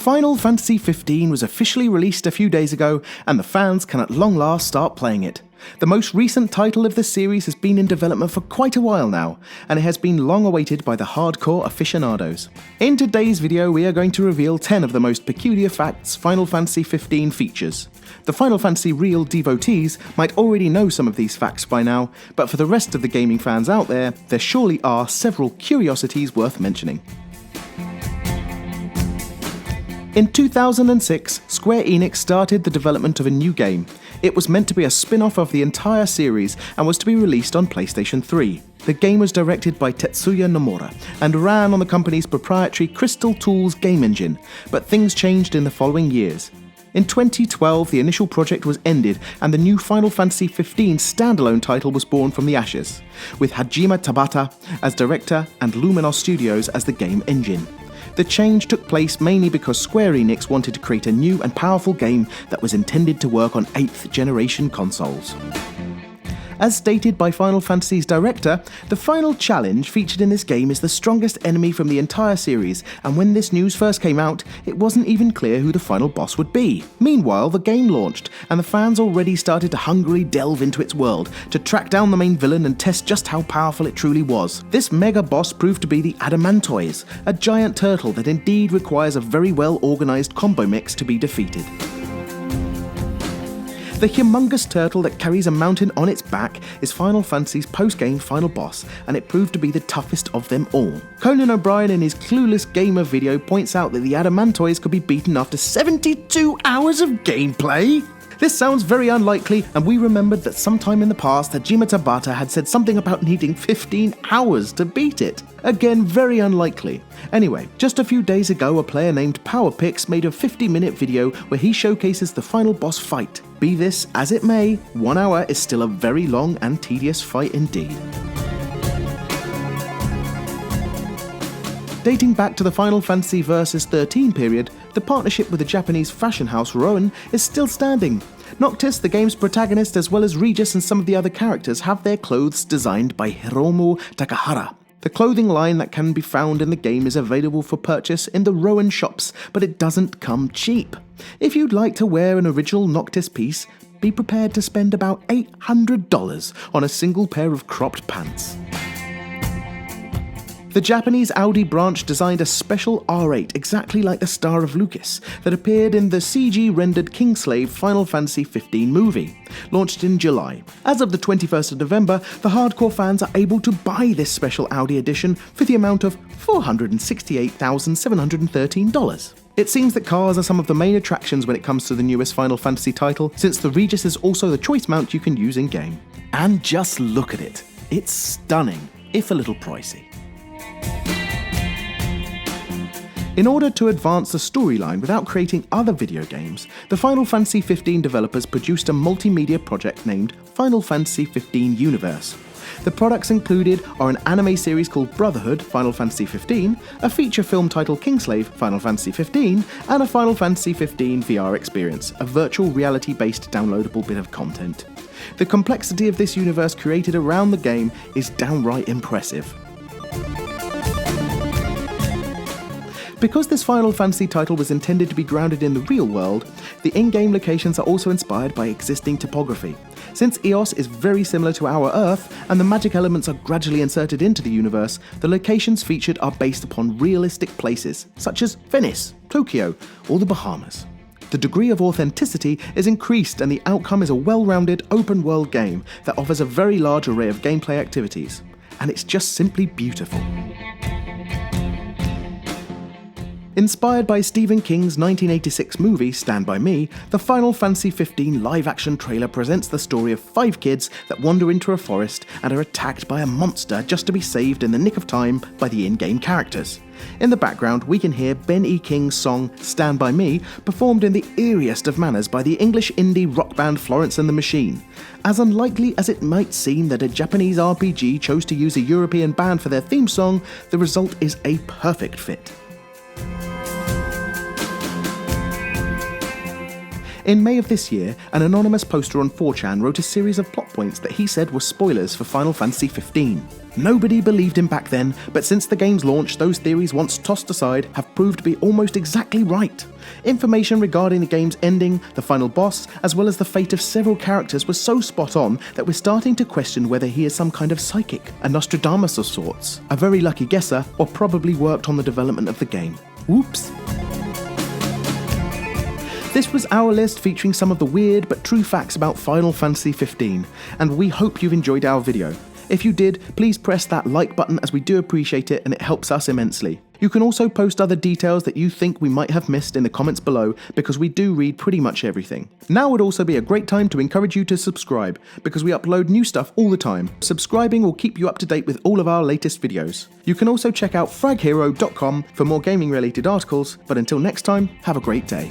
Final Fantasy XV was officially released a few days ago, and the fans can at long last start playing it. The most recent title of the series has been in development for quite a while now, and it has been long awaited by the hardcore aficionados. In today's video, we are going to reveal 10 of the most peculiar facts Final Fantasy XV features. The Final Fantasy real devotees might already know some of these facts by now, but for the rest of the gaming fans out there surely are several curiosities worth mentioning. In 2006, Square Enix started the development of a new game. It was meant to be a spin-off of the entire series and was to be released on PlayStation 3. The game was directed by Tetsuya Nomura and ran on the company's proprietary Crystal Tools game engine, but things changed in the following years. In 2012, the initial project was ended and the new Final Fantasy XV standalone title was born from the ashes, with Hajime Tabata as director and Luminos Studios as the game engine. The change took place mainly because Square Enix wanted to create a new and powerful game that was intended to work on 8th generation consoles. As stated by Final Fantasy's director, the final challenge featured in this game is the strongest enemy from the entire series, and when this news first came out, it wasn't even clear who the final boss would be. Meanwhile, the game launched, and the fans already started to hungrily delve into its world, to track down the main villain and test just how powerful it truly was. This mega boss proved to be the Adamantoise, a giant turtle that indeed requires a very well organised combo mix to be defeated. The humongous turtle that carries a mountain on its back is Final Fantasy's post-game final boss, and it proved to be the toughest of them all. Conan O'Brien in his Clueless Gamer video points out that the Adamantoise could be beaten after 72 hours of gameplay. This sounds very unlikely, and we remembered that sometime in the past Hajime Tabata had said something about needing 15 hours to beat it. Again, very unlikely. Anyway, just a few days ago, a player named PowerPix made a 50-minute video where he showcases the final boss fight. Be this as it may, 1 hour is still a very long and tedious fight indeed. Dating back to the Final Fantasy Versus 13 period, the partnership with the Japanese fashion house Rowan is still standing. Noctis, the game's protagonist, as well as Regis and some of the other characters, have their clothes designed by Hiromu Takahara. The clothing line that can be found in the game is available for purchase in the Rowan shops, but it doesn't come cheap. If you'd like to wear an original Noctis piece, be prepared to spend about $800 on a single pair of cropped pants. The Japanese Audi branch designed a special R8 exactly like the Star of Lucas that appeared in the CG-rendered Kingslave Final Fantasy XV movie, launched in July. As of the 21st of November, the hardcore fans are able to buy this special Audi edition for the amount of $468,713. It seems that cars are some of the main attractions when it comes to the newest Final Fantasy title, since the Regis is also the choice mount you can use in-game. And just look at it. It's stunning, if a little pricey. In order to advance the storyline without creating other video games, the Final Fantasy XV developers produced a multimedia project named Final Fantasy XV Universe. The products included are an anime series called Brotherhood Final Fantasy XV, a feature film titled Kingslave Final Fantasy XV, and a Final Fantasy XV VR experience, a virtual reality-based downloadable bit of content. The complexity of this universe created around the game is downright impressive. Because this Final Fantasy title was intended to be grounded in the real world, the in-game locations are also inspired by existing topography. Since Eos is very similar to our Earth, and the magic elements are gradually inserted into the universe, the locations featured are based upon realistic places, such as Venice, Tokyo, or the Bahamas. The degree of authenticity is increased, and the outcome is a well-rounded, open-world game that offers a very large array of gameplay activities. And it's just simply beautiful. Inspired by Stephen King's 1986 movie Stand By Me, the Final Fantasy XV live-action trailer presents the story of 5 kids that wander into a forest and are attacked by a monster just to be saved in the nick of time by the in-game characters. In the background, we can hear Ben E. King's song Stand By Me performed in the eeriest of manners by the English indie rock band Florence and the Machine. As unlikely as it might seem that a Japanese RPG chose to use a European band for their theme song, the result is a perfect fit. In May of this year, an anonymous poster on 4chan wrote a series of plot points that he said were spoilers for Final Fantasy XV. Nobody believed him back then, but since the game's launch, those theories once tossed aside have proved to be almost exactly right. Information regarding the game's ending, the final boss, as well as the fate of several characters was so spot on that we're starting to question whether he is some kind of psychic, a Nostradamus of sorts, a very lucky guesser, or probably worked on the development of the game. Whoops. This was our list featuring some of the weird but true facts about Final Fantasy XV, and we hope you've enjoyed our video. If you did, please press that like button as we do appreciate it and it helps us immensely. You can also post other details that you think we might have missed in the comments below because we do read pretty much everything. Now would also be a great time to encourage you to subscribe because we upload new stuff all the time. Subscribing will keep you up to date with all of our latest videos. You can also check out fraghero.com for more gaming related articles, but until next time, have a great day.